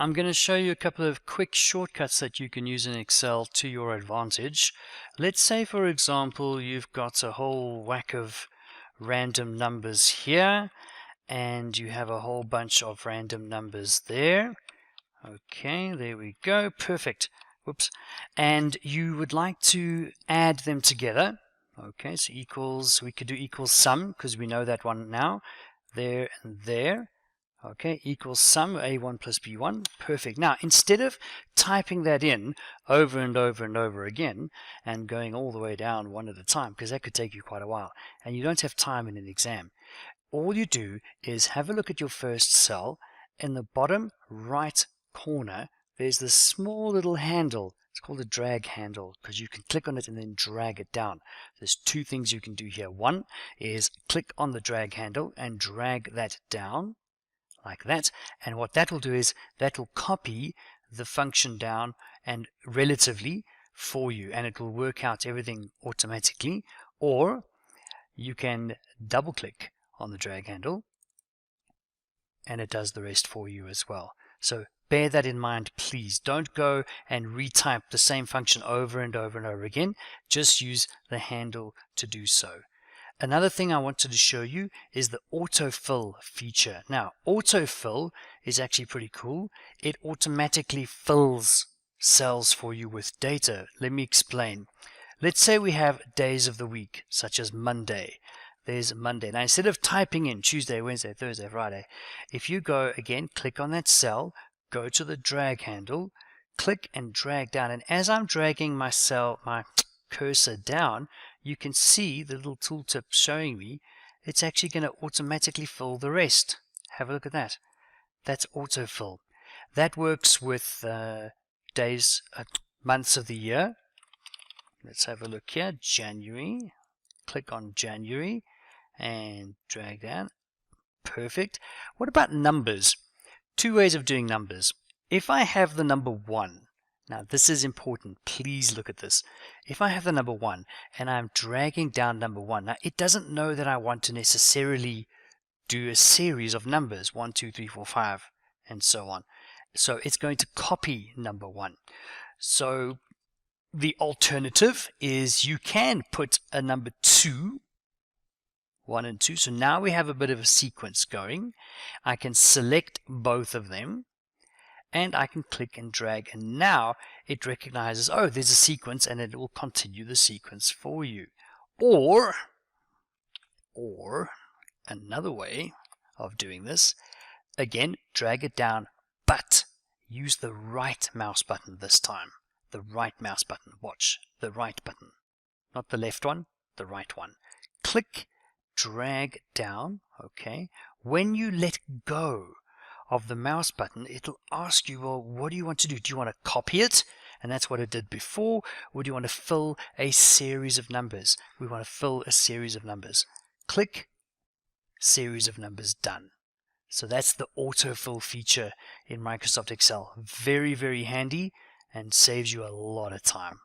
I'm going to show you a couple of quick shortcuts that you can use in Excel to your advantage. Let's say, for example, you've got a whole whack of random numbers here, and you have a whole bunch of random numbers there. Okay, there we go. Perfect. Whoops. And you would like to add them together. Okay, so equals, we could do equals sum because we know that one now. There and there. Okay, equals sum A1 plus B1. Perfect. Now, instead of typing that in over and over and over again and going all the way down one at a time, because that could take you quite a while, and you don't have time in an exam, all you do is have a look at your first cell. In the bottom right corner, there's this small little handle. It's called a drag handle because you can click on it and then drag it down. There's two things you can do here. One is click on the drag handle and drag that down like that, and what that will do is that will copy the function down and relatively for you, and it will work out everything automatically. Or you can double click on the drag handle and it does the rest for you as well. So bear that in mind, please. Don't go and retype the same function over and over and over again. Just use the handle to do so. Another thing I wanted to show you is the autofill feature. Now, autofill is actually pretty cool. It automatically fills cells for you with data. Let me explain. Let's say we have days of the week, such as Monday. There's Monday. Now, instead of typing in Tuesday, Wednesday, Thursday, Friday, if you go again, click on that cell, go to the drag handle, click and drag down. And as I'm dragging my cursor down, you can see the little tooltip showing me it's actually going to automatically fill the rest. Have a look at that. That's autofill. That works with days, months of the year. Let's have a look here. January. Click on January and drag down. Perfect. What about numbers? Two ways of doing numbers. If I have the number 1, now this is important, please look at this. If I have the number 1 and I'm dragging down number 1, now it doesn't know that I want to necessarily do a series of numbers, 1, 2, 3, 4, 5, and so on. So it's going to copy number 1. So the alternative is you can put a number 2, 1 and 2. So now we have a bit of a sequence going. I can select both of them, and I can click and drag, and now it recognizes, oh, there's a sequence, and it will continue the sequence for you. Or another way of doing this, again, drag it down, but use the right mouse button this time. The right mouse button. Watch, the right button. Not the left one, the right one. Click, drag down, okay. When you let go of the mouse button, it'll ask you, well, what do you want to do? Do you want to copy it? And that's what it did before. Or do you want to fill a series of numbers? We want to fill a series of numbers. Click, series of numbers, done. So that's the autofill feature in Microsoft Excel. Very, very handy and saves you a lot of time.